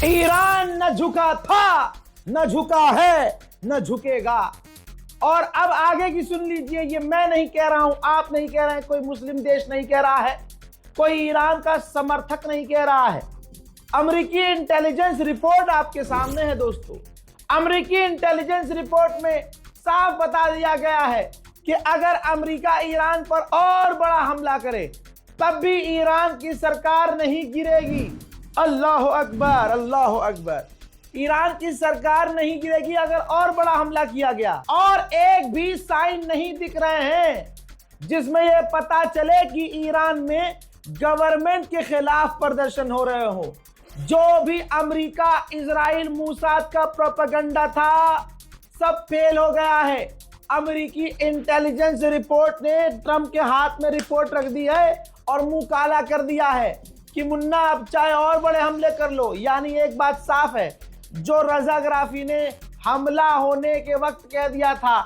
Iran न झुका था, न झुका है, न झुकेगा। और अब आगे की सुन लीजिए, ये मैं नहीं कह रहा हूं, आप नहीं कह रहे हैं, कोई मुस्लिम देश नहीं कह रहा है, कोई ईरान का समर्थक नहीं कह रहा है। अमेरिकी इंटेलिजेंस रिपोर्ट आपके सामने है दोस्तों। अमेरिकी इंटेलिजेंस रिपोर्ट में साफ बता दिया गया है कि अगर अमेरिका ईरान पर और बड़ा हमला करे तब भी ईरान की सरकार नहीं गिरेगी। अल्लाह अकबर, अल्लाह अकबर। ईरान की सरकार नहीं गिरेगी अगर और बड़ा हमला किया गया। और एक भी साइन नहीं दिख रहे हैं जिसमें यह पता चले कि ईरान में गवर्नमेंट के खिलाफ प्रदर्शन हो रहे हो। जो भी अमेरिका, इजराइल, मूसाद का प्रोपेगेंडा था सब फेल हो गया है। अमेरिकी इंटेलिजेंस रिपोर्ट ने ट्रंप के हाथ में रिपोर्ट रख दी है और मुंह काला कर दिया है कि मुन्ना अब चाहे और बड़े हमले कर लो। यानी एक बात साफ है, जो रजा गराफी ने हमला होने के वक्त कह दिया था,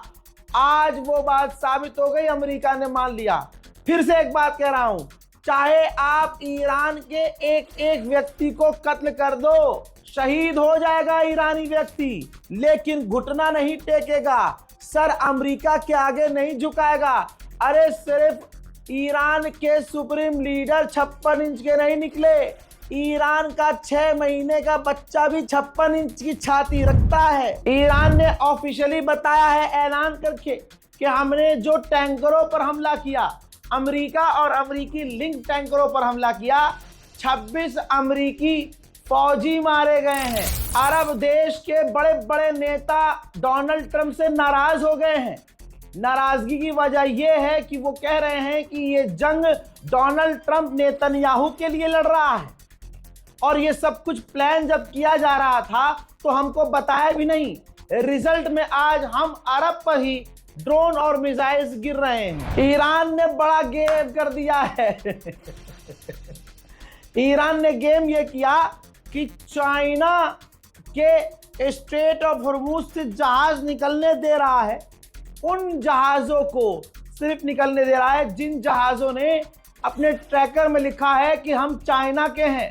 आज वो बात साबित हो गई, अमेरिका ने मान लिया। फिर से एक बात कह रहा हूं, चाहे आप ईरान के एक एक व्यक्ति को कत्ल कर दो, शहीद हो जाएगा ईरानी व्यक्ति, लेकिन घुटना नहीं टेकेगा, सर अमेरिका के आगे नहीं झुकाएगा। अरे सिर्फ ईरान के सुप्रीम लीडर 56 इंच के नहीं निकले, ईरान का 6 महीने का बच्चा भी 56 इंच की छाती रखता है। ईरान ने ऑफिशियली बताया है ऐलान करके कि हमने जो टैंकरों पर हमला किया, अमेरिका और अमेरिकी लिंक टैंकरों पर हमला किया, 26 अमेरिकी फौजी मारे गए हैं। अरब देश के बड़े बड़े नेता डोनाल्ड ट्रंप से नाराज हो गए हैं। नाराजगी की वजह यह है कि वो कह रहे हैं कि ये जंग डोनाल्ड ट्रंप नेतन्याहू के लिए लड़ रहा है और ये सब कुछ प्लान जब किया जा रहा था तो हमको बताया भी नहीं। रिजल्ट में आज हम अरब पर ही ड्रोन और मिसाइल्स गिर रहे हैं। ईरान ने बड़ा गेम कर दिया है। ईरान ने गेम ये किया कि चाइना के स्ट्रेट ऑफ हॉर्मुज से जहाज निकलने दे रहा है, उन जहाजों को सिर्फ निकलने दे रहा है जिन जहाजों ने अपने ट्रैकर में लिखा है कि हम चाइना के हैं।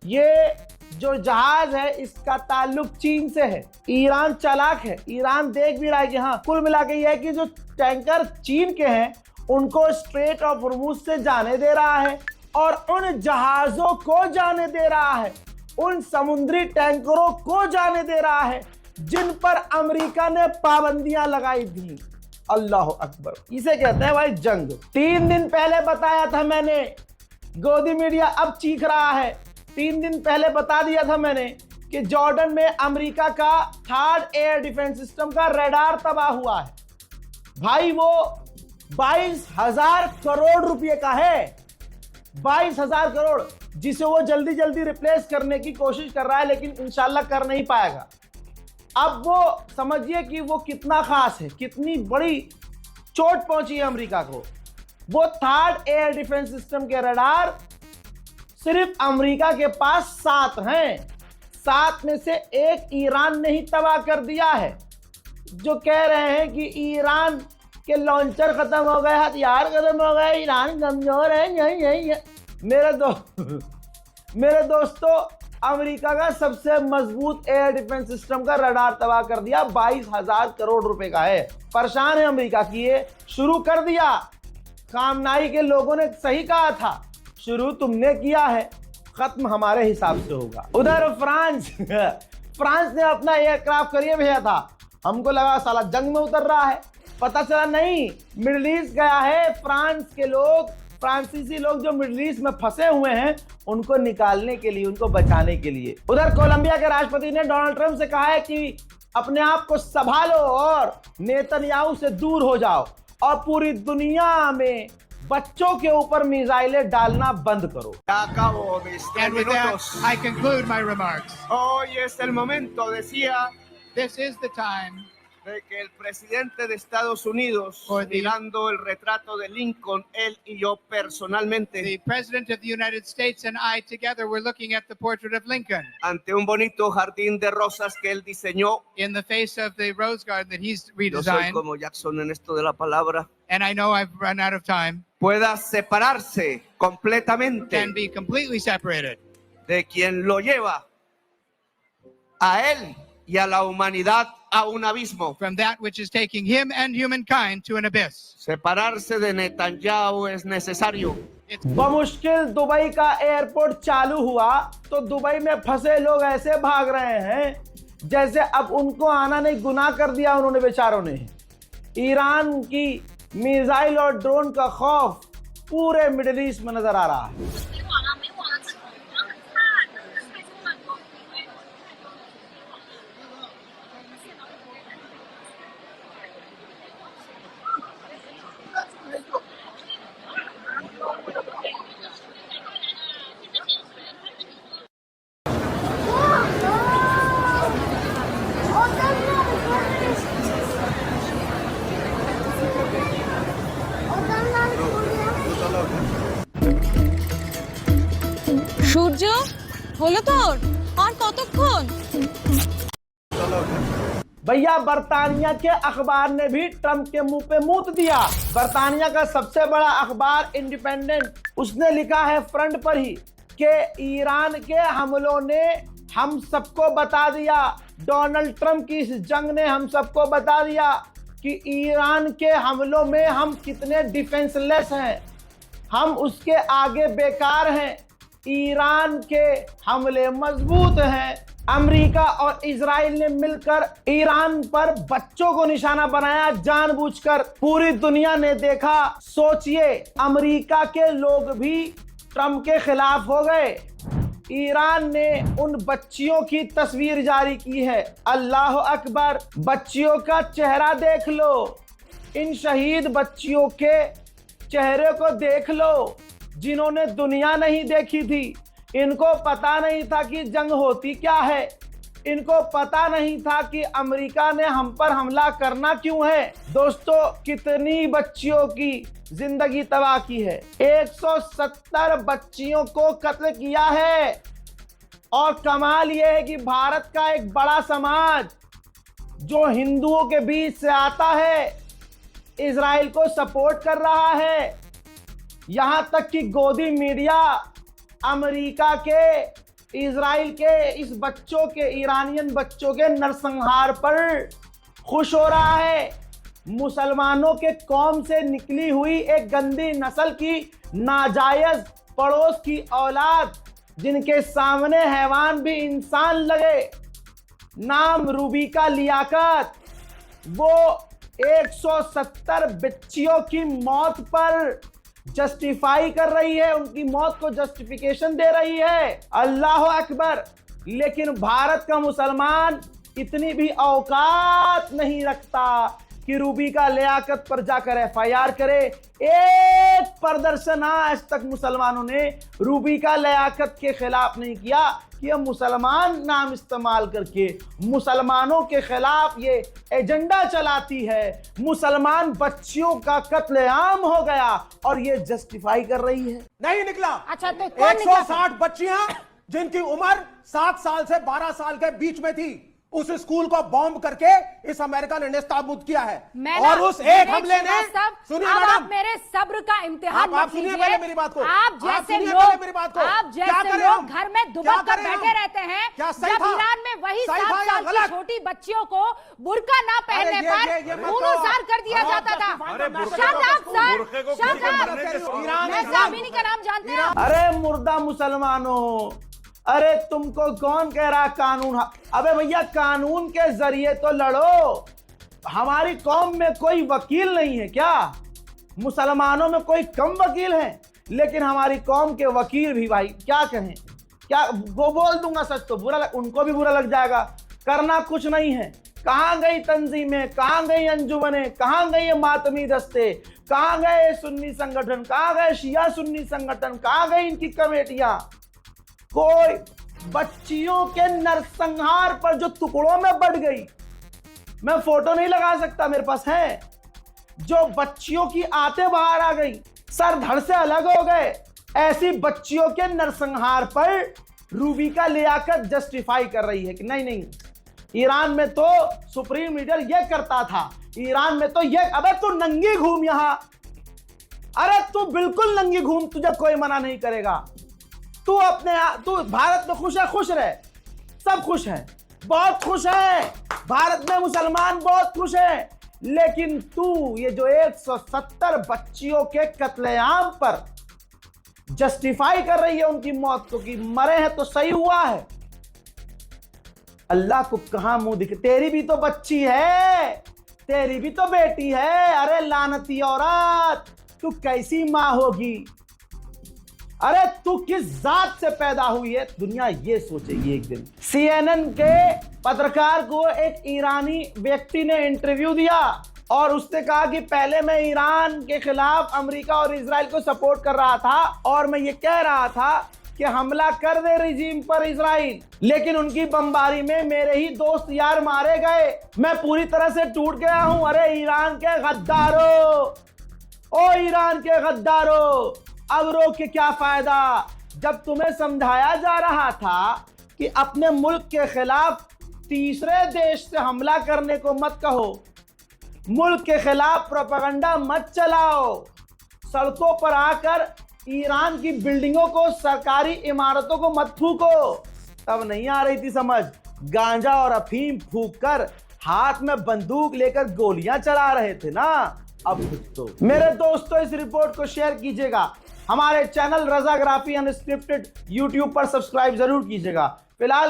ये जो जहाज है इसका ताल्लुक चीन से है। ईरान चालाक है, ईरान देख भी रहा है कि हाँ, कुल मिला के ये है कि जो टैंकर चीन के हैं उनको स्ट्रेट ऑफ हॉर्मुज से जाने दे रहा है और उन जहाजों को जाने दे रहा है, उन समुद्री टैंकरों को जाने दे रहा है जिन पर अमेरिका ने पाबंदियां लगाई थी। अल्लाह अकबर। इसे कहते हैं भाई जंग। 3 दिन पहले बताया था मैंने, गोदी मीडिया अब चीख रहा है। 3 दिन पहले बता दिया था मैंने कि जॉर्डन में अमेरिका का 3rd एयर डिफेंस सिस्टम का रडार तबाह हुआ है। भाई वो 22,000 करोड़ रुपए का है, 22,000 करोड़, जिसे वो जल्दी जल्दी रिप्लेस करने की कोशिश कर रहा है, लेकिन इंशाल्लाह कर नहीं पाएगा। अब वो समझिए कि वो कितना खास है, कितनी बड़ी चोट पहुंची है अमेरिका को। वो 3rd एयर डिफेंस सिस्टम के रडार सिर्फ अमेरिका के पास 7 हैं। 7 में से एक ईरान ने ही तबाह कर दिया है। जो कह रहे हैं कि ईरान के लॉन्चर खत्म हो गए, हथियार खत्म हो गए, ईरान कमजोर है, यही मेरे दोस्तों, अमेरिका का सबसे मजबूत एयर डिफेंस सिस्टम का रडार तबाह कर दिया। 22,000 करोड़ रुपए का है। परेशान है अमेरिका की, ये शुरू कर दिया। खामनाई के लोगों ने सही कहा था, शुरू तुमने किया है, खत्म हमारे हिसाब से होगा। उधर फ्रांस ने अपना एयरक्राफ्ट करिए भेजा था, हमको लगा साला जंग में उतर रहा है, पता चला नहीं, मिडिल ईस्ट गया है। फ्रांस के लोग, फ्रांसीसी लोग जो मिडिल ईस्ट में फंसे हुए हैं उनको निकालने के लिए, उनको बचाने के लिए। उधर कोलंबिया के राष्ट्रपति ने डोनाल्ड ट्रंप से कहा है कि अपने आप को संभालो और नेतन्याहू से दूर हो जाओ और पूरी दुनिया में बच्चों के ऊपर मिसाइलें डालना बंद करो। Acabo mis 10 minutos. I conclude my remarks. Hoy es el momento, decía, This is the time de que el presidente de Estados Unidos, mirando el retrato de Lincoln, él y yo personalmente, the President of the United States and I together were looking at the portrait of Lincoln ante un bonito jardín de rosas que él diseñó. in the face of the rose garden that he's Yo soy redesigned. como Jackson en esto de la palabra. And I know I've run out of time. Pueda separarse completamente Can be completely separated de quien lo lleva a él y a la humanidad a un abismo. from that which is taking him and humankind to an abyss. Separarse de Netanyahu es necesario. बमुश्किल Dubai का airport चालू हुआ तो Dubai में फंसे लोग ऐसे भाग रहे हैं जैसे अब उनको आना नहीं, गुनाह कर दिया उन्होंने बेचारों ने। ईरान की मिसाइल और ड्रोन का खौफ पूरे मिडिल ईस्ट में नजर आ रहा है। 没网了，没网了，这网很差的，太多了，都太多সূর্য হলো তোর আর কতক্ষণ? भैया बर्तानिया के अखबार ने भी ट्रंप के मुंह पे मूत दिया। बर्तानिया का सबसे बड़ा अखबार इंडिपेंडेंट, उसने लिखा है फ्रंट पर ही कि ईरान के हमलों ने हम सबको बता दिया, डोनाल्ड ट्रंप की इस जंग ने हम सबको बता दिया कि ईरान के हमलों में हम कितने डिफेंसलेस हैं, हम उसके आगे बेकार हैं। ईरान के हमले मजबूत हैं। अमेरिका और इजराइल ने मिलकर ईरान पर बच्चों को निशाना बनाया जानबूझकर। पूरी दुनिया ने देखा। सोचिए, अमेरिका के लोग भी ट्रंप के खिलाफ हो गए। ईरान ने उन बच्चियों की तस्वीर जारी की है। अल्लाह अकबर, बच्चियों का चेहरा देख लो, इन शहीद बच्चियों के चेहरे को देख लो जिन्होंने दुनिया नहीं देखी थी। इनको पता नहीं था कि जंग होती क्या है, इनको पता नहीं था कि अमेरिका ने हम पर हमला करना क्यों है। दोस्तों, कितनी बच्चियों की जिंदगी तबाह की है। 170 बच्चियों को कत्ल किया है। और कमाल यह है कि भारत का एक बड़ा समाज जो हिंदुओं के बीच से आता है, इजराइल को सपोर्ट कर रहा है। यहां तक कि गोदी मीडिया अमेरिका के, इजराइल के इस बच्चों के, ईरानियन बच्चों के नरसंहार पर खुश हो रहा है। मुसलमानों के कौम से निकली हुई एक गंदी नस्ल की नाजायज पड़ोस की औलाद, जिनके सामने हैवान भी इंसान लगे, नाम रूबिका लियाकत, वो 170 बच्चियों की मौत पर जस्टिफाई कर रही है, उनकी मौत को जस्टिफिकेशन दे रही है। अल्लाह अकबर। लेकिन भारत का मुसलमान इतनी भी औकात नहीं रखता कि रूबिका लियाकत पर जाकर एफआईआर करे। एक प्रदर्शन आज तक मुसलमानों ने रूबिका लियाकत के खिलाफ नहीं किया कि यह मुसलमान नाम इस्तेमाल करके मुसलमानों के खिलाफ ये एजेंडा चलाती है। मुसलमान बच्चियों का कत्लेआम हो गया और ये जस्टिफाई कर रही है। नहीं निकला। अच्छा, तो कौन निकला? 160 बच्चियां जिनकी उम्र 7 साल से 12 साल के बीच में थी, उस स्कूल को बॉम्ब करके इस अमेरिका ने नेस्तनाबूद किया है। और उस एक हमले ने, सुनिए अब मैडम, आप मेरे सब्र का इम्तिहान आप सुनिए पहले मेरी बात को। आप जैसे सुनिए लोग, पहले मेरी बात को। आप क्या जैसे करें लोग हम? घर में क्या दुबक कर करें हम? बैठे रहते हैं, क्या सही जब था? ईरान में वही सही 7 था या साल की गलत? छोटी बच्चियों को बुर्का ना पहनने ये पर मत खून-उजार कर दिया करो। जाता था। अरे बुर्के Shut को- up, sir! बुर्के को Shut किसी को up! मरने दो। ईरान मैं इस्लाम- साबिनी का नाम जानते हैं? अरे मुर्दा मुसलमानों, अरे तुमको कौन कह रहा कानून? अबे भैया, कानून के जरिए तो लड़ो। हमारी कौम में कोई वकील नहीं है क्या? मुसलमानों में कोई कम वकील हैं? लेकिन हमारी कौम के वकील भी, भाई क्या कहें, क्या वो बोल दूंगा सच तो बुरा उनको भी बुरा लग जाएगा। करना कुछ नहीं है। कहां गई तंजीमें, कहां गई अंजुमने, कहां गई ये मातमी दस्ते, कहां गए सुन्नी संगठन, कहां गए शिया सुन्नी संगठन, कहां गई इनकी कमेटियां? कोई बच्चियों के नरसंहार पर जो टुकड़ों में बढ़ गई, मैं फोटो नहीं लगा सकता, मेरे पास है, जो बच्चियों की आते बाहर आ गई, सर धड़ से अलग हो गए, ऐसी बच्चियों के नरसंहार पर रूबिका लियाकत जस्टिफाई कर रही है कि नहीं नहीं, ईरान में तो सुप्रीम लीडर ये करता था, ईरान में तो ये। अबे तू नंगी घूम यहां, अरे तू बिल्कुल नंगी घूम, तुझे कोई मना नहीं करेगा। तू भारत में खुश है, खुश रहे, सब खुश है। बहुत खुश है, भारत में मुसलमान बहुत खुश है, लेकिन तू ये जो 170 बच्चियों के कत्लेआम पर जस्टिफाई कर रही है उनकी मौत को कि मरे हैं तो सही हुआ है। अल्लाह को कहां मुंह दिखे? तेरी भी तो बच्ची है, तेरी भी तो बेटी है। अरे लानती औरत, तू कैसी मां होगी? अरे तू किस जात से पैदा हुई है? दुनिया ये सोचेगी एक दिन। CNN के पत्रकार को एक ईरानी व्यक्ति ने इंटरव्यू दिया और उसने कहा कि पहले मैं ईरान के खिलाफ अमेरिका और इजराइल को सपोर्ट कर रहा था और मैं ये कह रहा था कि हमला कर दे रिजीम पर इजराइल, लेकिन उनकी बमबारी में मेरे ही दोस्त यार मारे गए, मैं पूरी तरह से टूट गया हूं। अरे ईरान के गद्दारों, ओ ईरान के गद्दारों, अब रोक के क्या फायदा? जब तुम्हें समझाया जा रहा था कि अपने मुल्क के खिलाफ तीसरे देश से हमला करने को मत कहो, मुल्क के खिलाफ प्रोपेगेंडा मत चलाओ, सड़कों पर आकर ईरान की बिल्डिंगों को, सरकारी इमारतों को मत फूको, तब नहीं आ रही थी समझ। गांजा और अफीम फूक कर हाथ में बंदूक लेकर गोलियां चला रहे थे ना, अब कुछ तो। मेरे दोस्तों, इस रिपोर्ट को शेयर कीजिएगा, हमारे चैनल रज़ाग्राफी अनस्क्रिप्टेड यूट्यूब पर सब्सक्राइब जरूर कीजिएगा। फिलहाल